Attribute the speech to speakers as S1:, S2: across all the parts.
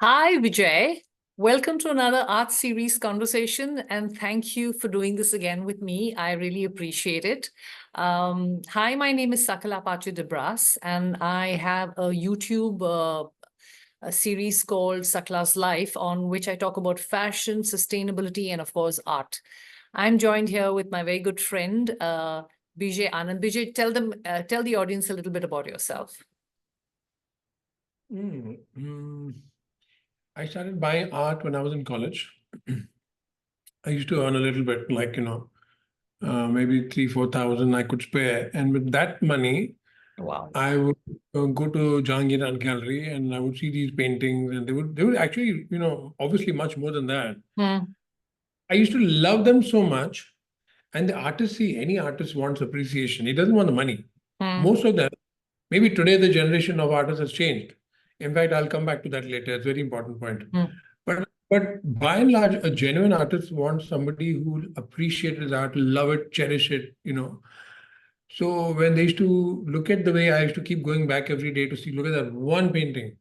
S1: Hi, Vijay. Welcome to another art series conversation, and thank you for doing this again with me. I really appreciate it. Hi, my name is Sakala Pachu Debras, and I have a YouTube a series called Sakala's Life, on which I talk about fashion, sustainability, and of course, art. I'm joined here with my very good friend, Bijay Anand. Bijay, tell the audience a little bit about yourself.
S2: I started buying art when I was in college. I used to earn a little bit, maybe 3,000-4,000 I could spare. And with that money,
S1: Wow.
S2: I would go to Jahangir Art Gallery and I would see these paintings, and they would actually, obviously much more than that. I used to love them so much. And the artist, see, any artist wants appreciation. He doesn't want the money. Most of them, maybe today the generation of artists has changed. In fact, I'll come back to that later. It's a very important point. But by and large, a genuine artist wants somebody who will appreciate his art, love it, cherish it. So when they used to look at the way I used to keep going back every day to see, look at that one painting.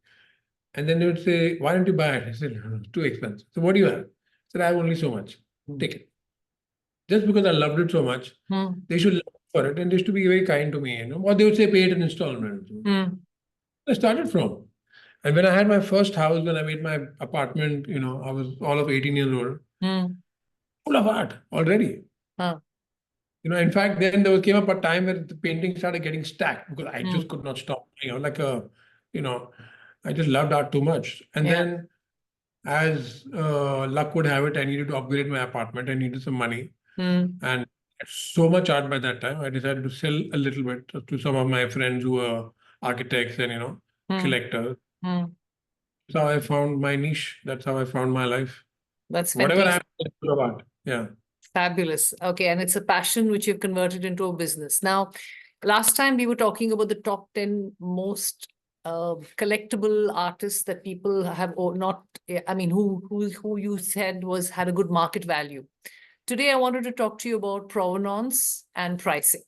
S2: And then they would say, why don't you buy it? I said, "No, it's too expensive." So what do you have? I said, I have only so much. Take it. Just because I loved it so much, they should love for it. And they used to be very kind to me, Or they would say, pay it in installments. I started from. And when I had my first house, when I made my apartment, I was all of 18 years old, full of art already. In fact, then there came up a time where the paintings started getting stacked because I just could not stop. I just loved art too much. And then, as luck would have it, I needed to upgrade my apartment. I needed some money. And I had so much art by that time. I decided to sell a little bit to some of my friends who were architects and, collectors. That's how I found my niche. That's how I found my life.
S1: That's
S2: Whatever I
S1: fantastic.
S2: have, it's full of art. Yeah.
S1: Fabulous. Okay, and it's a passion which you've converted into a business. Now, last time we were talking about the top 10 most collectible artists that people have, or not, I mean, who you said had a good market value. Today, I wanted to talk to you about provenance and pricing.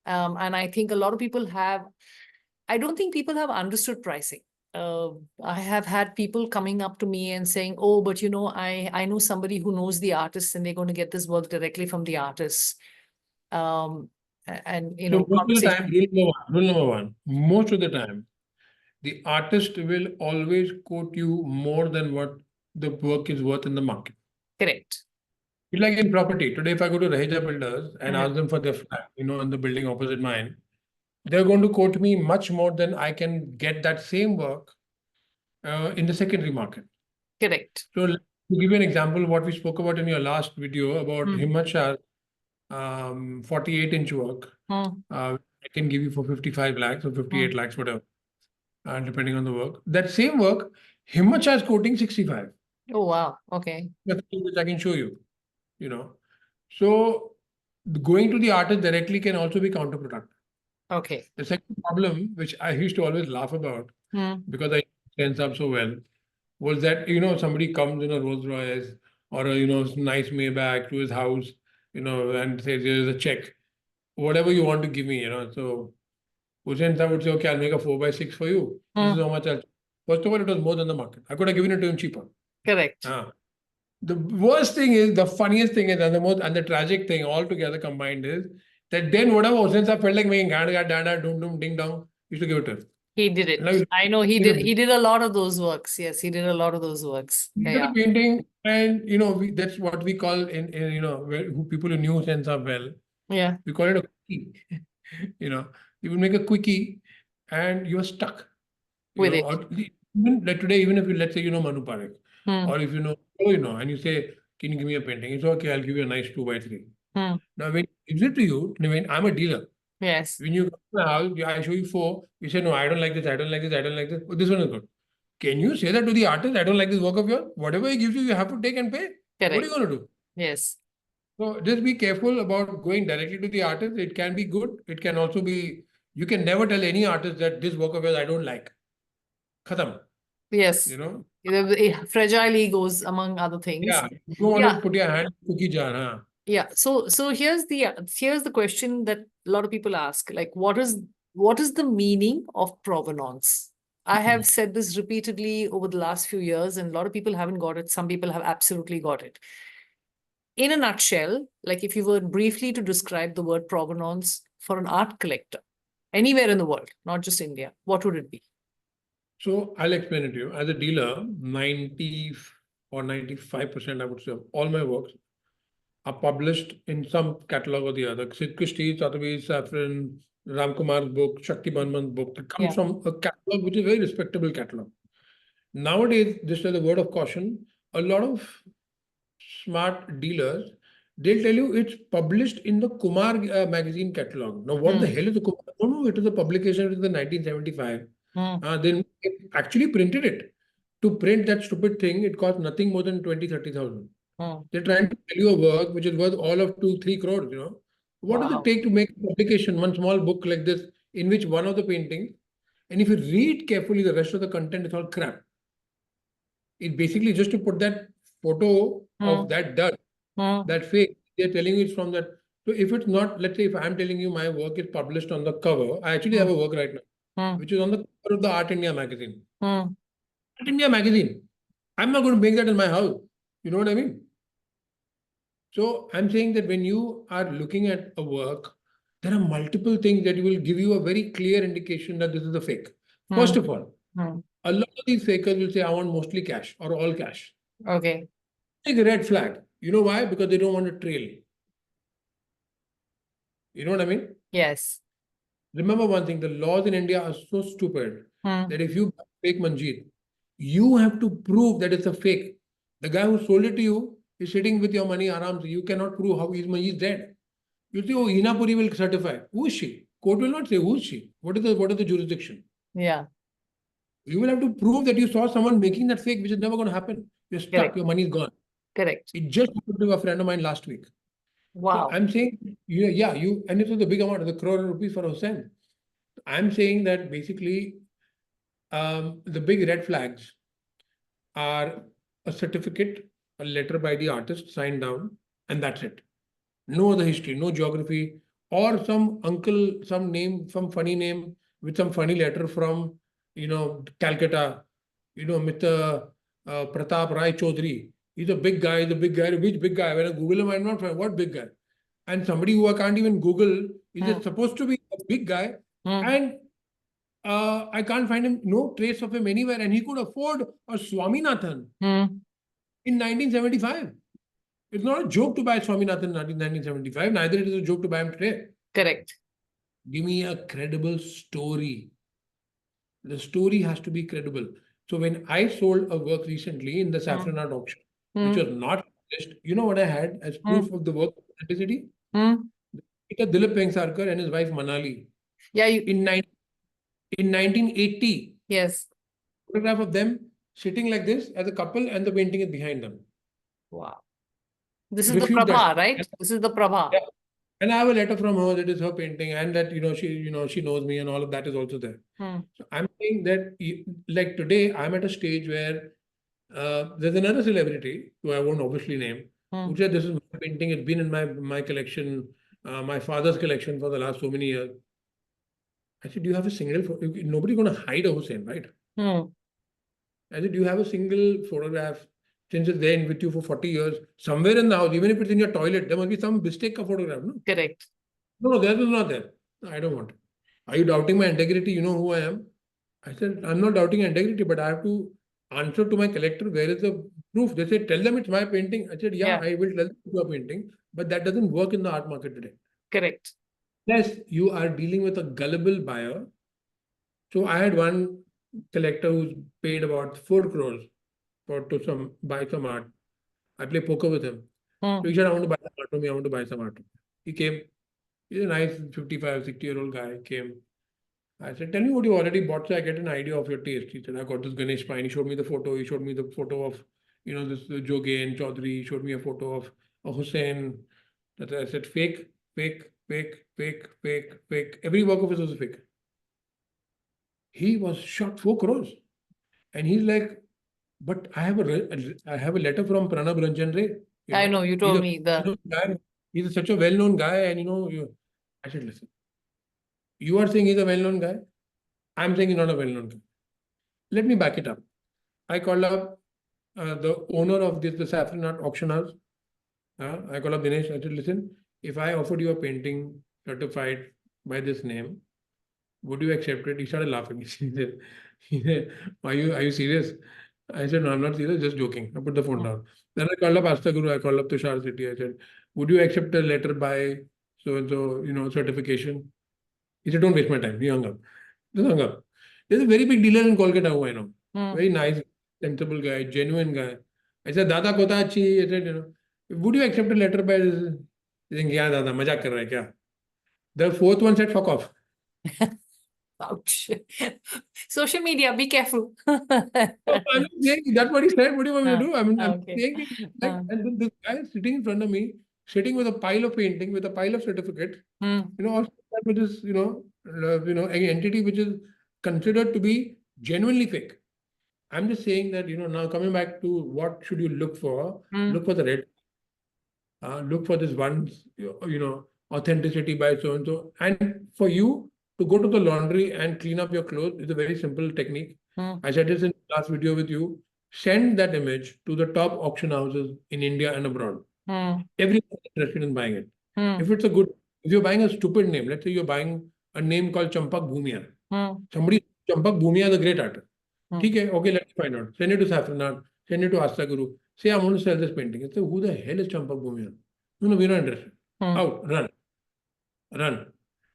S1: And I think a lot of people I don't think people have understood pricing. I have had people coming up to me and saying, "Oh, but I know somebody who knows the artist, and they're going to get this work directly from the artist." And
S2: So most of the time, rule number one, most of the time, the artist will always quote you more than what the work is worth in the market.
S1: Correct.
S2: It's like in property. Today, if I go to Raheja Builders and ask them for their flat, in the building opposite mine, they're going to quote me much more than I can get that same work in the secondary market.
S1: Correct.
S2: So to give you an example, what we spoke about in your last video about Himmat Shah's 48-inch work, I can give you for 55 lakhs or 58 lakhs, whatever, depending on the work. That same work, Himmat Shah is quoting 65.
S1: Oh, wow. Okay.
S2: That's which I can show you. So going to the artist directly can also be counterproductive.
S1: Okay.
S2: The second problem, which I used to always laugh about, because I sense up so well, was that, somebody comes in a Rolls Royce or a, nice Maybach to his house, and says, here's a check, whatever you want to give me, So Hussain I would say, okay, I'll make a 4x6 for you. This is how much I'll. First of all, it was more than the market. I could have given it to him cheaper.
S1: Correct.
S2: The worst thing is, the funniest thing is, and the tragic thing altogether combined is that then whatever Hussain felt like making danda, doom, doom, ding, dong, used to give it to him.
S1: He did it. I know he did. He did a lot of those works. Yes, he did a lot of those works.
S2: He did a painting, and that's what we call who people who knew sense of well.
S1: Yeah.
S2: We call it a quickie. You will make a quickie, and you're stuck
S1: with it.
S2: Or even like today, even if let's say Manu Parekh, or if and you say, can you give me a painting? It's okay. I'll give you a nice 2x3. Now, when he gives it to you, when I'm a dealer.
S1: Yes.
S2: When you come to my house, I show you 4. You say, no, I don't like this. I don't like this. I don't like this. Oh, this one is good. Can you say that to the artist? I don't like this work of yours. Whatever he gives you, you have to take and pay.
S1: Correct.
S2: What are you going to do?
S1: Yes.
S2: So just be careful about going directly to the artist. It can be good. It can also be, you can never tell any artist that this work of yours I don't like. Khatam.
S1: Yes. Fragile egos, among other things.
S2: Yeah. You don't want to put your hand in cookie jar. Huh?
S1: Yeah. So here's the question that a lot of people ask, like, what is the meaning of provenance? I have said this repeatedly over the last few years, and a lot of people haven't got it. Some people have absolutely got it. In a nutshell, like if you were briefly to describe the word provenance for an art collector, anywhere in the world, not just India, what would it be?
S2: So I'll explain it to you. As a dealer, 90 or 95%, I would say, of all my works are published in some catalog or the other. Sid Christie, Chatavi, Saffron, Ramkumar's book, Shakti Burman's book. It comes from a catalog which is a very respectable catalog. Nowadays, just as a word of caution, a lot of smart dealers, they'll tell you it's published in the Kumar magazine catalog. Now, what the hell is the Kumar? No, it is a publication. It is the 1975. Then they actually printed it. To print that stupid thing, it cost nothing more than 20,000-30,000. They're trying to sell you a work which is worth all of 2-3 crores, you know. What does it take to make a publication, one small book like this, in which one of the paintings, and if you read carefully the rest of the content, it's all crap. It's basically just to put that photo of that dust, that fake, they're telling you it's from that. So if it's not, let's say if I'm telling you my work is published on the cover, I actually have a work right now, which is on the cover of the Art India magazine. Art India magazine. I'm not going to make that in my house. You know what I mean? So I'm saying that when you are looking at a work, there are multiple things that will give you a very clear indication that this is a fake. First of all, a lot of these fakers will say, I want mostly cash or all cash.
S1: Okay.
S2: Like a red flag. You know why? Because they don't want to trail. You know what I mean?
S1: Yes.
S2: Remember one thing, the laws in India are so stupid that if you fake Manjeet, you have to prove that it's a fake. The guy who sold it to you is sitting with your money aram. You cannot prove how he's dead. You say, oh, Hinapuri will certify. Who is she? Court will not say, who is she? What is the jurisdiction?
S1: Yeah.
S2: You will have to prove that you saw someone making that fake, which is never going to happen. You're stuck.
S1: Correct.
S2: Your money is gone.
S1: Correct.
S2: It just happened to a friend of mine last week.
S1: Wow.
S2: So I'm saying, and it was a big amount, the crore rupees for Hussain. I'm saying that basically the big red flags are a certificate, a letter by the artist signed down, and that's it. No other history, no geography, or some uncle, some name, some funny name with some funny letter from, Calcutta, Mr. Pratap Rai Chaudhary. He's a big guy, Which big guy? When I Google him, I'm not finding what big guy. And somebody who I can't even Google is just supposed to be a big guy. And I can't find him, no trace of him anywhere. And he could afford a Swaminathan in 1975. It's not a joke to buy Swaminathan in 1975. Neither it is a joke to buy him today.
S1: Correct.
S2: Give me a credible story. The story has to be credible. So when I sold a work recently in the Saffron Art auction, which was not published, you know what I had as proof of the work authenticity? Dilip Vengsarkar and his wife Manali.
S1: Yeah.
S2: In 1980.
S1: Yes.
S2: Photograph of them sitting like this as a couple, and the painting is behind them.
S1: Wow. This is the Prabha, right? This is the Prabha.
S2: Yeah. And I have a letter from her that is her painting, and that she knows me, and all of that is also there. So I'm saying that like today I'm at a stage where there's another celebrity who I won't obviously name, who said this is my painting. It's been in my collection, my father's collection for the last so many years. I said, do you have a single? Nobody's going to hide a Hussain, right? I said, do you have a single photograph since it's there with you for 40 years, somewhere in the house, even if it's in your toilet, there must be some mistake of photograph, no?
S1: Correct.
S2: No, that is not there. No, I don't want it. Are you doubting my integrity? You know who I am? I said, I'm not doubting integrity, but I have to answer to my collector, where is the proof? They said, tell them it's my painting. I said, yeah. I will tell them it's your painting, but that doesn't work in the art market today.
S1: Correct.
S2: Yes, you are dealing with a gullible buyer. So I had one collector who's paid about 4 crores to buy some art. I play poker with him. So he said, I want to buy some art from me. I want to buy some art. He came. He's a nice 55, 60-year-old guy. Came. I said, tell me what you already bought so I get an idea of your taste. He said, I got this Ganesh Pine. He showed me the photo. He showed me the photo of, this Jogain Chaudhary. He showed me a photo of a Hussain. That I said, fake, fake, fake, fake, fake, fake. Every work of his was fake. He was shot 4 crores. And he's like, but I have a letter from Pranab Ranjan Ray.
S1: I know, you told me
S2: he's such a well-known guy, and I said, listen, you are saying he's a well-known guy. I'm saying he's not a well-known guy. Let me back it up. I called up the owner of the Saffron Art auction house. I called up Dinesh. I said, listen, if I offered you a painting certified by this name, would you accept it? He started laughing. He said, are you serious? I said, no, I'm not serious, just joking. I put the phone down. Then I called up Asta Guru, I called up Tushar City. I said, would you accept a letter by so and so, certification? He said, don't waste my time. He hung up. Just hung up. There's a very big dealer in Kolkata who I know. Very nice, sensible guy, genuine guy. I said, Dada kota achi. I said, would you accept a letter by this? He said, yeah, Dada, majak kar raha hai kya? The fourth one said, fuck off.
S1: Ouch. Social media, be careful.
S2: No, I'm not saying that's what he said. What do you want me to do? I mean, I'm
S1: Okay.
S2: saying it like, and then this guy is sitting in front of me, sitting with a pile of painting, with a pile of certificate, also that with this, an entity which is considered to be genuinely fake. I'm just saying that, now coming back to what should you look for? Look for the red. Look for this one, authenticity by so and so. And for you to go to the laundry and clean up your clothes is a very simple technique. I said this in the last video with you. Send that image to the top auction houses in India and abroad. Everyone is interested in buying it. If you're buying a stupid name, let's say you're buying a name called Champak Bhumia. Champak Bhumia is a great artist. Okay, let's find out. Send it to Saffron Art, send it to Asta Guru. Say, I want to sell this painting. I say, who the hell is Champak Bhumia? No, we're not interested. Out, run.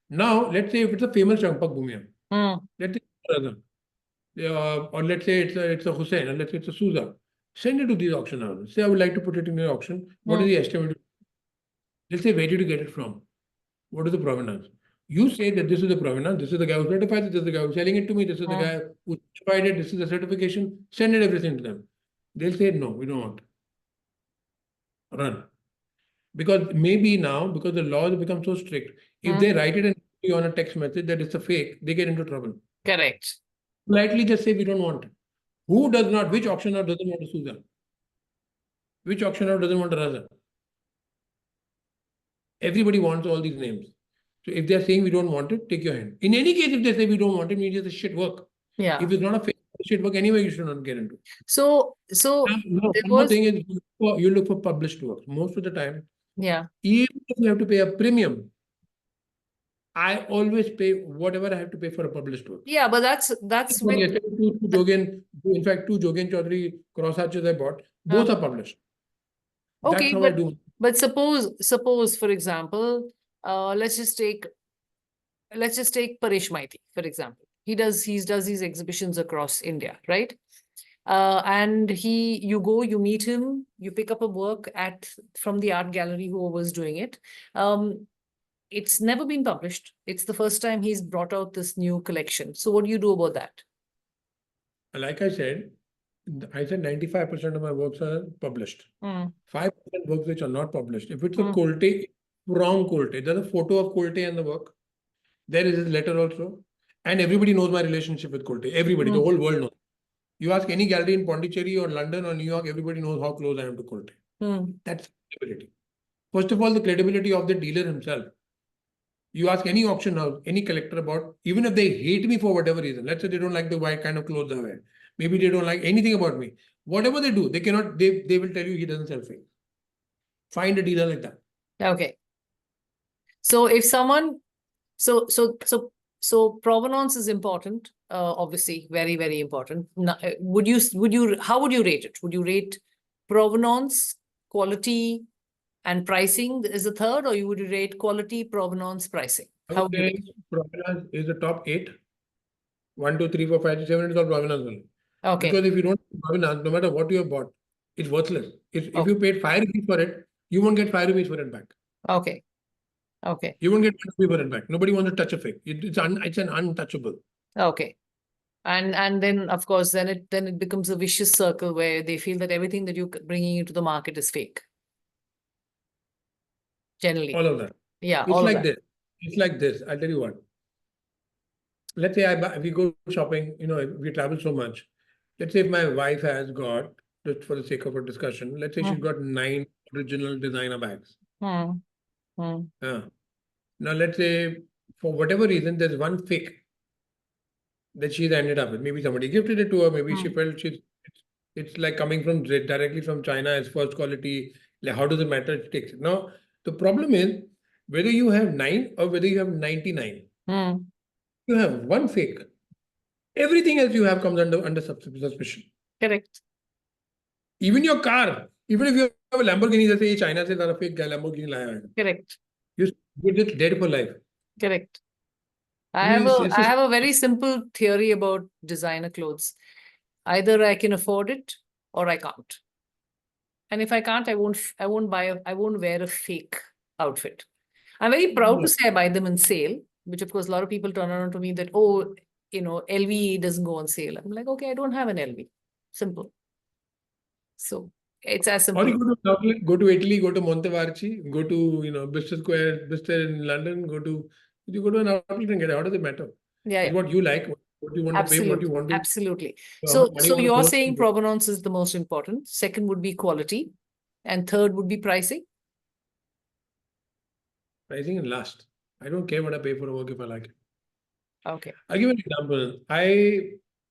S2: Now, let's say if it's a famous Champak Bhumia, let's say or let's say it's a Hussein, and let's say it's a Souza. Send it to these auction houses. Say, I would like to put it in your auction. What is the estimate? Let's say, where did you get it from? What is the provenance? You say that this is the provenance, this is the guy who certified it, this is the guy who's selling it to me, this is the guy who certified it, this is the certification. Send it everything to them. They'll say, no, we don't want. Run. Because maybe now, because the laws have become so strict, if they write it on a text message that it's a fake, they get into trouble.
S1: Correct.
S2: Politely just say, we don't want it. Who does not? Which auctioneer doesn't want a Souza? Which auctioneer doesn't want a Raza? Everybody wants all these names. So if they're saying we don't want it, take your hand. In any case, if they say we don't want it, means it's a shit work.
S1: Yeah.
S2: If it's not a fake shit work, anyway, you should not get into.
S1: So
S2: one more thing is you look for published work. Most of the time,
S1: yeah,
S2: even if you have to pay a premium, I always pay whatever I have to pay for a published work.
S1: Yeah, but that's with
S2: two Jogen, in fact, 2 Jogen Chaudhary cross hatches I bought, both are published.
S1: Okay,
S2: that's how I do.
S1: But suppose, for example, let's just take Paresh Maiti, for example. He does these exhibitions across India, right? And you meet him, you pick up a work from the art gallery, whoever was doing it. It's never been published. It's the first time he's brought out this new collection. So what do you do about that? Like I said 95% of my works are published. 5% works which are not published. If it's a Kolte, from Kolte, there's a photo of Kolte in the work. There is his letter also. And everybody knows my relationship with Kolte. Everybody, the whole world knows. You ask any gallery in Pondicherry or London or New York, everybody knows how close I am to Kolte. That's credibility. First of all, the credibility of the dealer himself. You ask any auction house, any collector about, even if they hate me for whatever reason, let's say they don't like the white kind of clothes I wear, maybe they don't like anything about me, whatever they do, they will tell you he doesn't sell fake. Find a dealer like that. Okay. So if someone, so provenance is important, obviously, very, very important. Now, how would you rate it? Would you rate provenance, quality, and pricing is the third, or you would rate quality, provenance, pricing? How would you rate? Provenance is the top 8. 1, 2, 3, 4, 5, 6, 7 is all provenance only. Okay. Because if you don't have provenance, no matter what you have bought, it's worthless. If you paid 5 rupees for it, you won't get 5 rupees for it back. Okay. Okay. You won't get 1 rupee for it back. Nobody wants to touch a fake. It's an untouchable. Okay. And then, of course, then it becomes a vicious circle where they feel that everything that you're bringing into the market is fake. Generally. All of that. Yeah. It's like this. It's like this. I'll tell you what. Let's say we go shopping, we travel so much. Let's say if my wife has got, just for the sake of a discussion, let's say she's got 9 original designer bags. Now, let's say for whatever reason, there's one fake.
S2: that she's ended up with. Maybe somebody gifted it to her. Maybe she felt it's like coming from directly from China as first quality. Like, how does it matter? It takes it. Now, the problem is whether you have 9 or whether you have 99. You have one fake. Everything else you have comes under suspicion.
S1: Correct.
S2: Even your car, even if you have a Lamborghini, they say China se a fake Lamborghini laya hai.
S1: Correct.
S2: You're just dead for life.
S1: Correct.
S2: I
S1: I
S2: mean,
S1: have a very simple theory about designer clothes. Either I can afford it or I can't. And if I can't, I won't wear a fake outfit. I'm very proud to say I buy them in sale, which of course a lot of people turn around to me that, oh, LV doesn't go on sale. I'm like, okay, I don't have an LV. Simple. So it's as simple.
S2: Or you go to Dublin, go to Italy, go to Montevarchi, go to Bicester Square, Bicester in London, you go to an outlet and get it. How does it matter?
S1: Yeah,
S2: It's what you like, what you want to pay, what you want to.
S1: Absolutely.
S2: So
S1: So you're saying provenance is the most important. Second would be quality. And third would be pricing.
S2: Pricing and last. I don't care what I pay for a work if I like it.
S1: Okay.
S2: I'll give an example.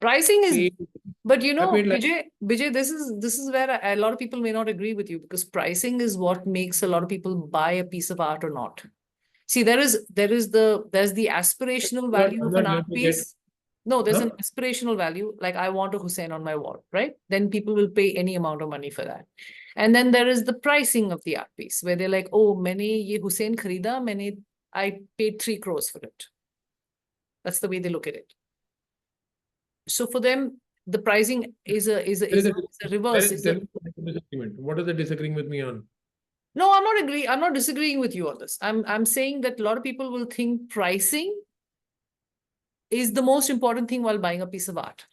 S1: Pricing is, but
S2: Bijay,
S1: this is where a lot of people may not agree with you, because pricing is what makes a lot of people buy a piece of art or not. See, there's the aspirational value of an art piece. No, there's an aspirational value. Like, I want a Hussein on my wall, right? Then people will pay any amount of money for that. And then there is the pricing of the art piece, where they're like, oh, maine ye Hussein kharida, I paid 3 crores for it. That's the way they look at it. So for them, the pricing is a reverse.
S2: What are they disagreeing with me on?
S1: No, I'm not disagreeing with you on this. I'm saying that a lot of people will think pricing is the most important thing while buying a piece of art.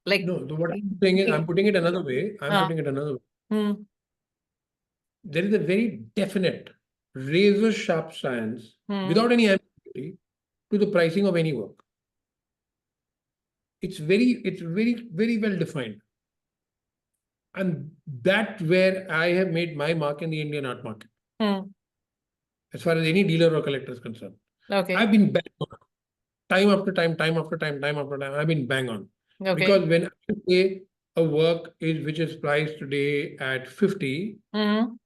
S1: Like,
S2: no, what I'm saying is, I'm putting it another way. There is a very definite, razor sharp science without any ambiguity to the pricing of any work. It's very, very well defined. And that's where I have made my mark in the Indian art market. As far as any dealer or collector is concerned.
S1: Okay.
S2: I've been bang on. Time after time, I've been bang on. Okay. Because when I say a work which is priced today at 50, you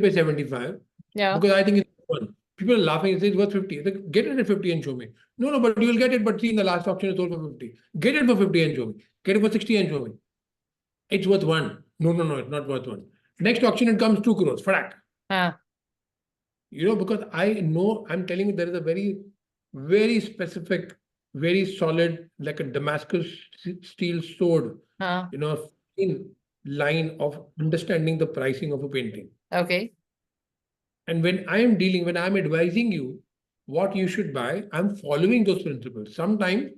S2: pay 75. Yeah. Because I think it's fun. People are laughing and say it's worth 50. They get it at 50 and show me. No, but you'll get it, but see, in the last auction it's sold for 50. Get it for 50 and show me. Get it for 60 and show me. It's worth 1. No, it's not worth 1. Next auction it comes 2 crores. Fadak. Because I know, I'm telling you, there is a very, very specific, very solid, like a Damascus steel sword, thin line of understanding the pricing of a painting. Okay. And when I'm advising you what you should buy, I'm following those principles. Sometimes,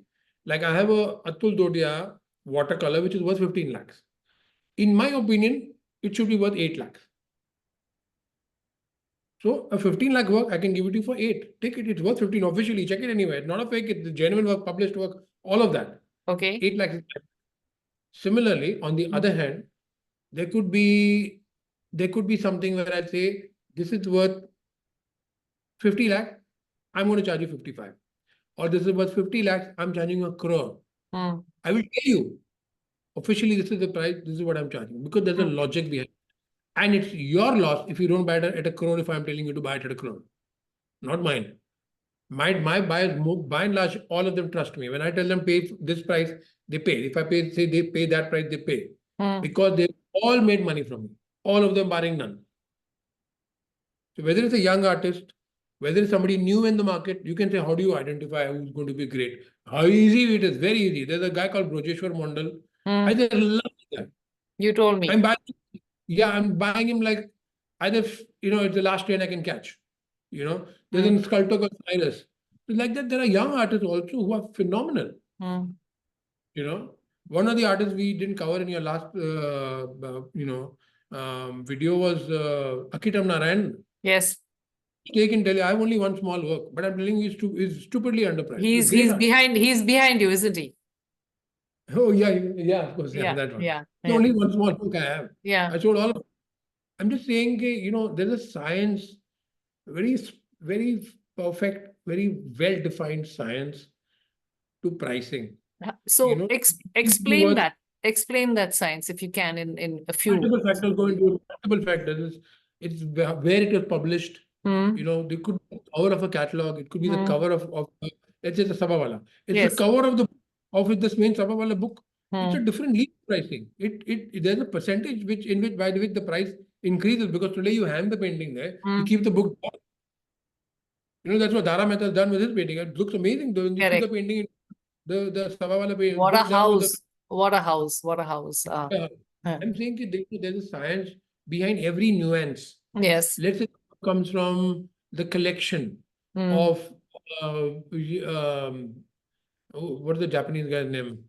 S2: like I have a Atul Dodia watercolor, which is worth 15 lakhs. In my opinion, it should be worth 8 lakhs. So a 15 lakh work, I can give it to you for 8. Take it, it's worth 15 officially. Check it anywhere. It's not a fake, it's the genuine work, published work, all of that. Okay. 8 lakhs. Similarly, on the other hand, there could be something where I say, this is worth 50 lakh, I'm going to charge you 55. Or this is worth 50 lakhs, I'm charging you 1 crore. I will tell you, officially, this is the price, this is what I'm charging. Because there's a logic behind it. And it's your loss if you don't buy it at 1 crore if I'm telling you to buy it at 1 crore. Not mine. My buyers, by and large, all of them trust me. When I tell them pay this price, they pay. If I say they pay that price, they pay. Because they all made money from me. All of them barring none. So whether it's a young artist, whether it's somebody new in the market, you can say, how do you identify who's going to be great? How easy it is. Very easy. There's a guy called Brojeshwar Mondal. I just love that. You told me. I'm buying him like either, it's the last train I can catch. There's a sculptor called Cyrus. Like that, there are young artists also who are phenomenal. One of the artists we didn't cover in your last, video was Akitam Narayan. Yes. Take in Delhi. I have only one small work, but I'm telling you, he's stupidly underpriced. He's behind you, isn't he? Oh, yeah, of course. Yeah, that one. Yeah. Only one small book I have. Yeah. I showed all of them. I'm just saying, there's a science, very, very perfect, very well-defined science to pricing.
S1: So explain
S2: was
S1: that. Explain that science if you can in a few.
S2: multiple factors go into it. Multiple factors. It's where it was published. There could be the cover of a catalog. It could be the cover of let's say the Sabawala. It's the
S1: Yes.
S2: cover of this main Sabawala book. It's a different lead pricing. There's a percentage by which the price increases, because today you hang the painting there, you keep the book down. That's what Dara Mehta has done with his painting. It looks amazing though. When you see the painting, the Sabawala painting.
S1: What a house. What a house. What a house.
S2: I'm saying there's a science behind every nuance.
S1: Yes.
S2: Let's say it comes from the collection of what's the Japanese guy's name?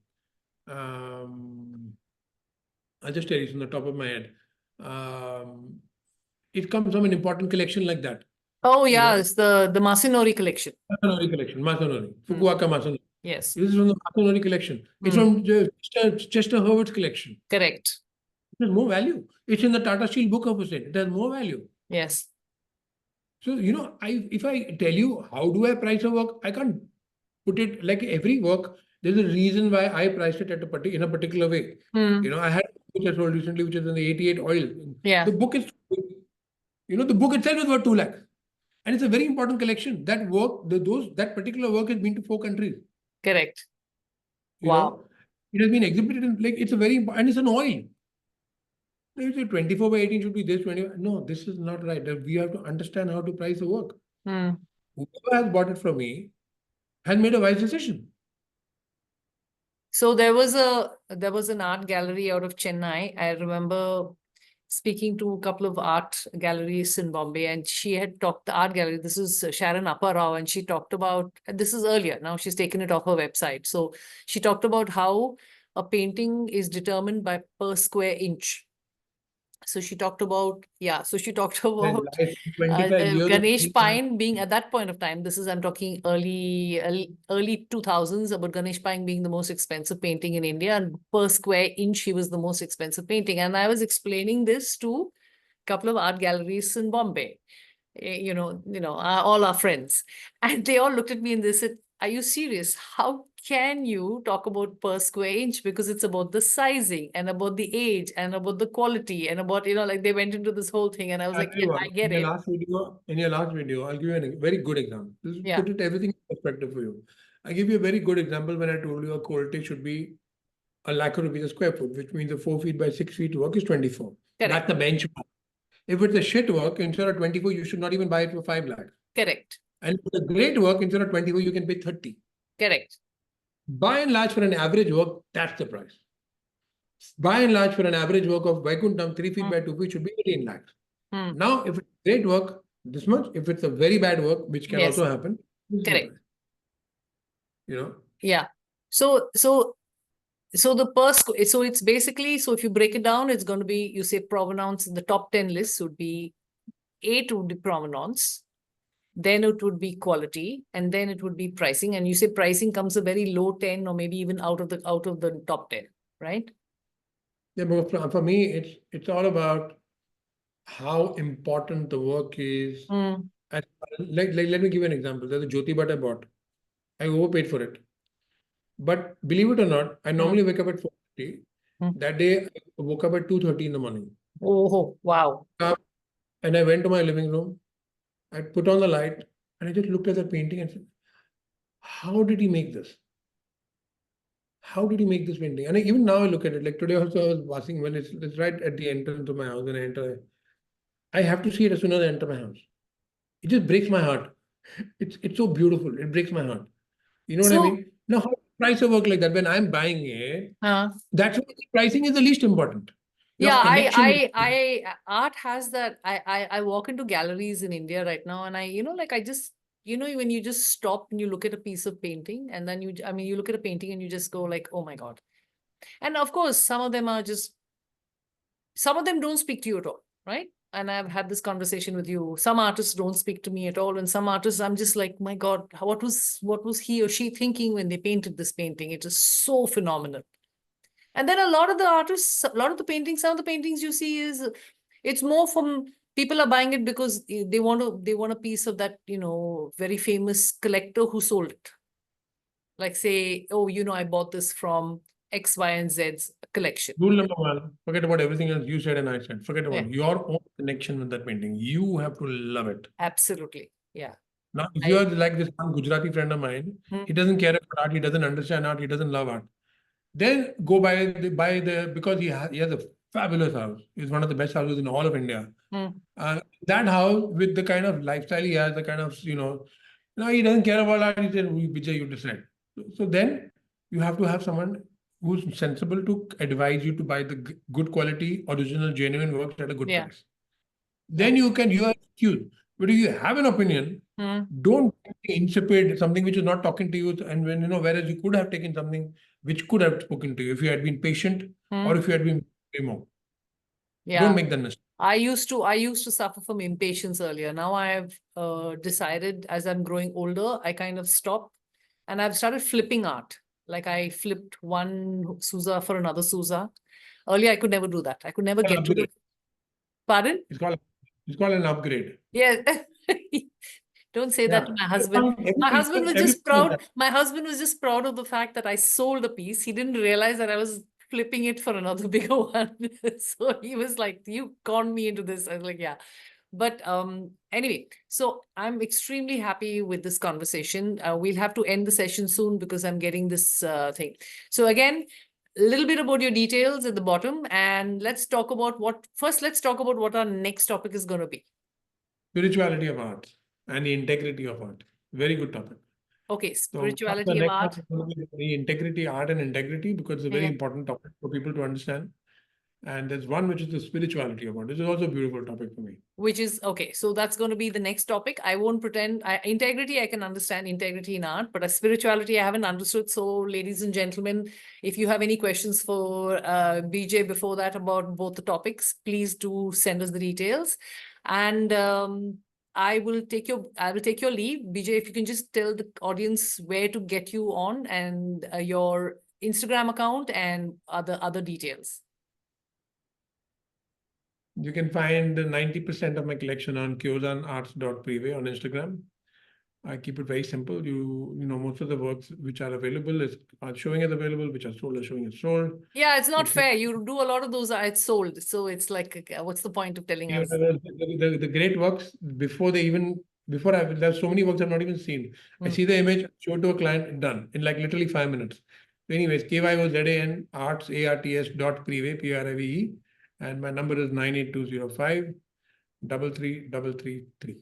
S2: I'll just tell you from the top of my head. It comes from an important collection like that.
S1: Oh yeah, it's the Masanori collection.
S2: Masanori collection, Masanori, Fukuoka Masanori.
S1: Yes.
S2: This is from the Masanori collection. It's from Chester Hurwitz's collection.
S1: Correct.
S2: It has more value. It's in the Tata Steel Book of Percent. It has more value.
S1: Yes.
S2: So, if I tell you how do I price a work, I can't put it like every work. There's a reason why I priced it in a particular way. I had a book which I sold recently, which is in the 88 oil.
S1: Yeah.
S2: The book is, the book itself is worth 2 lakhs. And it's a very important collection. That work, that particular work has been to 4 countries.
S1: Correct.
S2: Wow. It has been exhibited in, it's a very important, and it's an oil. You say 24 by 18 should be this 20. No, this is not right. We have to understand how to price the work. Whoever has bought it from me has made a wise decision.
S1: So there was an art gallery out of Chennai. I remember speaking to a couple of art galleries in Bombay, and she had talked, the art gallery, this is Sharon Apparao, and she talked about, this is earlier, now she's taken it off her website. So she talked about how a painting is determined by per square inch. So she talked about, Ganesh Pine being at that point of time, I'm talking early 2000s, about Ganesh Pine being the most expensive painting in India, and per square inch, he was the most expensive painting. And I was explaining this to a couple of art galleries in Bombay, all our friends. And they all looked at me and they said, are you serious? How can you talk about per square inch? Because it's about the sizing and about the age and about the quality and about, they went into this whole thing. And I was like, yeah, I get it.
S2: In your last video, I'll give you a very good example. This put everything in perspective for you. I give you a very good example when I told you a quality should be 1 lakh rupees a square foot, which means a 4 feet by 6 feet work is 24. Correct. That's the benchmark. If it's a shit work, instead of 24, you should not even buy it for 5 lakhs.
S1: Correct.
S2: And for the great work, instead of 24, you can pay 30.
S1: Correct.
S2: By and large, for an average work, that's the price. By and large, for an average work of Vaikuntham, 3 feet by 2 feet should be 18 lakhs. Now, if it's great work, this much. If it's a very bad work, which can also happen.
S1: Correct.
S2: Yeah.
S1: So the so it's basically, so if you break it down, it's going to be, you say provenance in the top 10 lists would be 8 would be provenance, then it would be quality, and then it would be pricing. And you say pricing comes a very low 10 or maybe even out of the top 10, right?
S2: Yeah, but for me, it's all about how important the work is. And let me give you an example. There's a Jyoti Bhatt I bought. I overpaid for it. But believe it or not, I normally wake up at 4:30. That day, I woke up at 2:30 in the morning.
S1: Oh, wow.
S2: And I went to my living room. I put on the light and I just looked at the painting and said, how did he make this? How did he make this painting? And even now I look at it. Like today also I was passing when it's right at the entrance to my house, and I enter. I have to see it as soon as I enter my house. It just breaks my heart. It's so beautiful. It breaks my heart. You know what I mean? Now, how price a work like that when I'm buying it? That's why pricing is the least important.
S1: Art has that. I walk into galleries in India right now, and I just, when you just stop and you look at a piece of painting, and then you look at a painting and you just go like, oh my God. And of course, some of them don't speak to you at all, right? And I've had this conversation with you. Some artists don't speak to me at all. And some artists, I'm just like, my God, what was he or she thinking when they painted this painting? It is so phenomenal. And then a lot of the artists, some of the paintings you see it's more from, people are buying it because they want a piece of that, very famous collector who sold it. Like say, oh, I bought this from X, Y, and Z's collection.
S2: Rule number one, forget about everything else you said and I said. Forget about
S1: Yeah.
S2: your own connection with that painting. You have to love it.
S1: Absolutely. Yeah.
S2: Now, if you are like this one Gujarati friend of mine, he doesn't care about art, he doesn't understand art, he doesn't love art. Then go buy the because he has a fabulous house. It's one of the best houses in all of India. That house with the kind of lifestyle he has, the kind of he doesn't care about art. He said, Bijay, you decide. So then you have to have someone who's sensible to advise you to buy the good quality, original, genuine works at a good price. Then you are excused. But if you have an opinion, don't be insipid, something which is not talking to you. And when, whereas you could have taken something which could have spoken to you if you had been patient or if you had been more.
S1: Yeah.
S2: Don't make that mistake.
S1: I used to suffer from impatience earlier. Now I've decided as I'm growing older, I kind of stop and I've started flipping art. Like I flipped one Sousa for another Sousa. Earlier, I could never do that. I could never get to it. Pardon?
S2: It's called an upgrade.
S1: Yeah. Don't say that to my husband. My husband was just proud. My husband was just proud of the fact that I sold a piece. He didn't realize that I was flipping it for another bigger one. So he was like, you conned me into this. I was like, yeah. But anyway, so I'm extremely happy with this conversation. We'll have to end the session soon because I'm getting this thing. So again, a little bit about your details at the bottom. And let's talk about let's talk about what our next topic is going to be.
S2: Spirituality of art and the integrity of art. Very good topic.
S1: Okay, spirituality of art.
S2: The integrity, art and integrity, because it's a very important topic for people to understand. And there's one which is the spirituality of art. This is also a beautiful topic for me.
S1: Which is, okay, so that's going to be the next topic. I won't pretend, integrity, I can understand integrity in art, but spirituality, I haven't understood. So ladies and gentlemen, if you have any questions for Bijay before that about both the topics, please do send us the details. And I will take your leave. Bijay, if you can just tell the audience where to get you on and your Instagram account and other details.
S2: You can find 90% of my collection on kyozanarts.prive on Instagram. I keep it very simple. Most of the works which are available are showing as available, which are sold are showing as sold.
S1: Yeah, it's not fair. You do a lot of those are sold. So it's like, what's the point of telling us?
S2: The great works, there's so many works I've not even seen. I see the image, show it to a client, done in like literally 5 minutes. So anyways, KYOZAN arts, ARTS.prive, PRIVE. And my number is 98205 33333.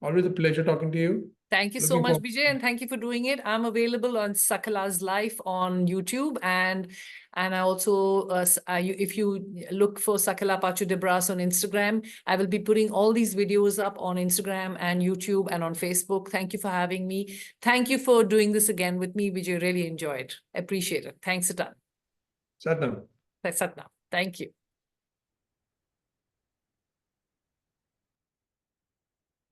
S2: Always a pleasure talking to you.
S1: Thank you so much, Bijay, and thank you for doing it. I'm available on Sakala's Life on YouTube, and I also, if you look for Sakala Pachu Debras on Instagram, I will be putting all these videos up on Instagram and YouTube and on Facebook. Thank you for having me. Thank you for doing this again with me, Bijay. Really enjoyed. Appreciate it. Thanks a ton.
S2: Satnam.
S1: Satnam. Thank you.